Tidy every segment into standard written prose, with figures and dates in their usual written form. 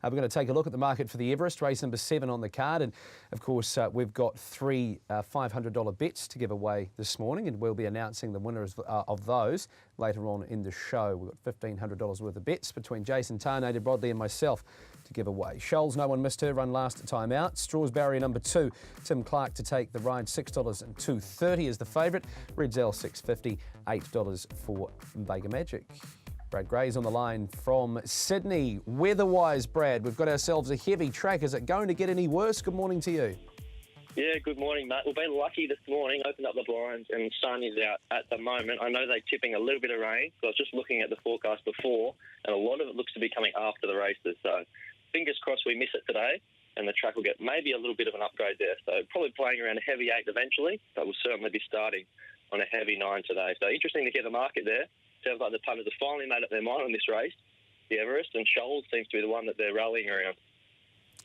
We're going to take a look at the market for the Everest, race number 7 on the card. And, of course, we've got 3 $500 bets to give away this morning, and we'll be announcing the winners of those later on in the show. We've got $1,500 worth of bets between Jason Tarnated, Brodley and myself to give away. Shoals, no one missed her run last time out. Straws barrier number 2, Tim Clark to take the ride, $6.230 is the favourite. Reds L $6.50, $8 for Baker Magic. Brad Gray's on the line from Sydney. Weather-wise, Brad, we've got ourselves a heavy track. Is it going to get any worse? Good morning to you. Yeah, good morning, Matt. We've been lucky this morning, opened up the blinds and sun is out at the moment. I know they're tipping a little bit of rain, so I was just looking at the forecast before, and a lot of it looks to be coming after the races. So fingers crossed we miss it today, and the track will get maybe a little bit of an upgrade there. So probably playing around a heavy 8 eventually, but we'll certainly be starting on a heavy 9 today. So interesting to hear the market there. Sounds like the punters have finally made up their mind on this race, the Everest, and Shoals seems to be the one that they're rallying around.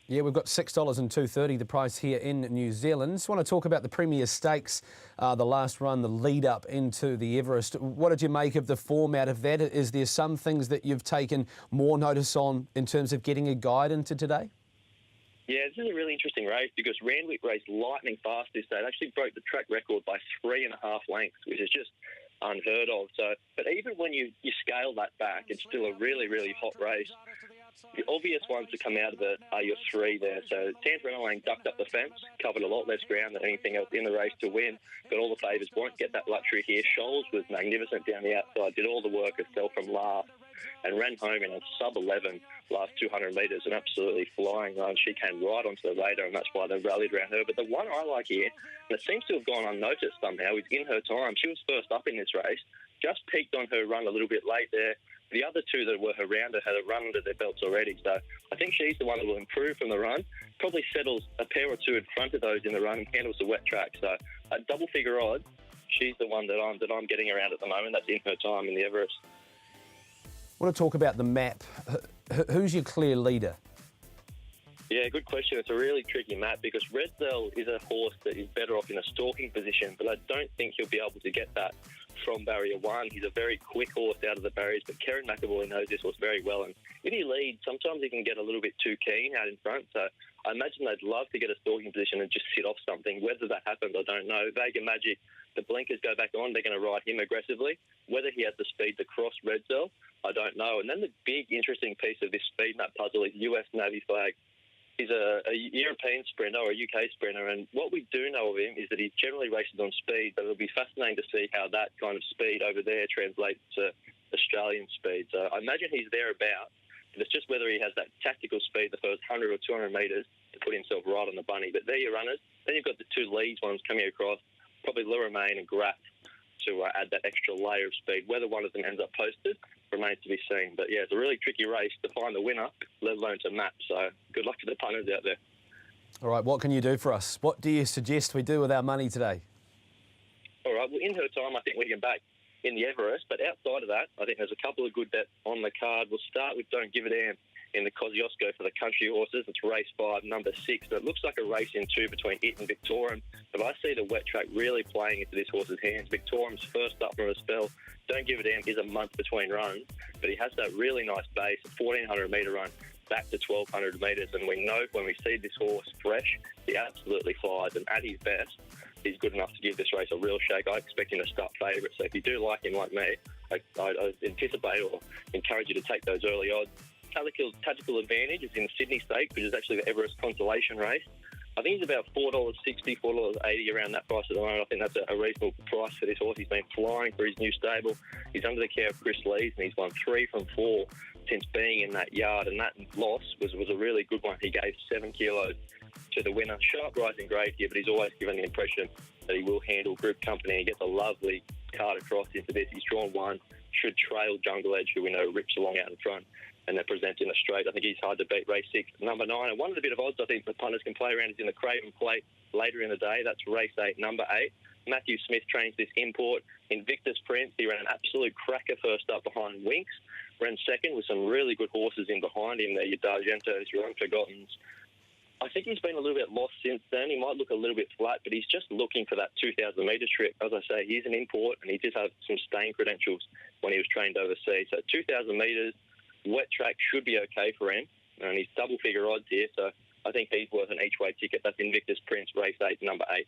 Yeah, we've got $6.230 the price here in New Zealand. Just want to talk about the Premier Stakes, the last run, the lead up into the Everest. What did you make of the format of that? Is there some things that you've taken more notice on in terms of getting a guide into today? Yeah, this is a really interesting race because Randwick raced lightning fast this day. It actually broke the track record by 3.5 lengths, which is just unheard of. So, but even when you scale that back, it's still a really, really hot race. The obvious ones to come out of it are your 3 there. So Tantarinawang ducked up the fence, covered a lot less ground than anything else in the race to win. Got all the favours, won't get that luxury here. Shoals was magnificent down the outside, did all the work herself from last and ran home in a sub-11 last 200 metres, an absolutely flying run. She came right onto the radar, and that's why they rallied around her. But the one I like here, and it seems to have gone unnoticed somehow, is In Her Time. She was first up in this race, just peaked on her run a little bit late there. The other 2 that were around her had a run under their belts already. So I think she's the one that will improve from the run, probably settles a pair or 2 in front of those in the run and handles the wet track. So at double figure odds, she's the one that I'm getting around at the moment. That's In Her Time in the Everest. I want to talk about the map. Who's your clear leader? Yeah, good question. It's a really tricky map because Redzel is a horse that is better off in a stalking position, but I don't think he'll be able to get that from barrier 1. He's a very quick horse out of the barriers, but Kerrin McAvoy knows this horse very well, and if he leads, sometimes he can get a little bit too keen out in front. So I imagine they'd love to get a stalking position and just sit off something. Whether that happens, I don't know. Vega Magic, the blinkers go back on, they're going to ride him aggressively. Whether he has the speed to cross Redzel, I don't know. And then the big interesting piece of this speed map puzzle is US Navy Flag. He's a European sprinter or a UK sprinter, and what we do know of him is that he generally races on speed, but it'll be fascinating to see how that kind of speed over there translates to Australian speed. So I imagine he's thereabouts, but it's just whether he has that tactical speed the first 100 or 200 metres to put himself right on the bunny. But they're your runners. Then you've got the 2 leads ones coming across, probably Luramain and Graff, to add that extra layer of speed. Whether one of them ends up posted remains to be seen. But, yeah, it's a really tricky race to find the winner, let alone to map. So good luck to the punters out there. All right, what can you do for us? What do you suggest we do with our money today? All right, well, In Her Time, I think we can back in the Everest. But outside of that, I think there's a couple of good bets on the card. We'll start with Don't Give a Damn in the Kosciuszko for the country horses. It's race 5, number 6. So it looks like a race in 2 between it and Victorium. But I see the wet track really playing into this horse's hands. Victorium's first up from a spell. Don't Give a Damn is a month between runs, but he has that really nice base, a 1,400 metre run back to 1,200 metres. And we know when we see this horse fresh, he absolutely flies. And at his best, he's good enough to give this race a real shake. I expect him to start favourite. So if you do like him like me, I anticipate or encourage you to take those early odds. Tactical Advantage is in the Sydney Stakes, which is actually the Everest consolation race. I think he's about $4.60, $4.80 around that price at the moment. I think that's a reasonable price for this horse. He's been flying for his new stable. He's under the care of Chris Lees, and he's won 3 from 4 since being in that yard. And that loss was a really good one. He gave 7 kilos to the winner. Sharp rising grade here, but he's always given the impression that he will handle group company. He gets a lovely card across into this. He's drawn 1, should trail Jungle Edge, who we know rips along out in front, and they're presenting a straight. I think he's hard to beat, race 6, number 9. And one of the bit of odds I think the punters can play around is in the Craven Plate later in the day. That's race 8, number 8. Matthew Smith trains this import. Invictus Prince, he ran an absolute cracker first up behind Winks. Ran second with some really good horses in behind him there, your D'Argentos, your Unforgottens. I think he's been a little bit lost since then. He might look a little bit flat, but he's just looking for that 2,000 metre trip. As I say, he's an import, and he did have some staying credentials when he was trained overseas. So 2,000 metres, wet track should be okay for him. and he's double-figure odds here, so I think he's worth an each-way ticket. That's Invictus Prince, race 8, number 8.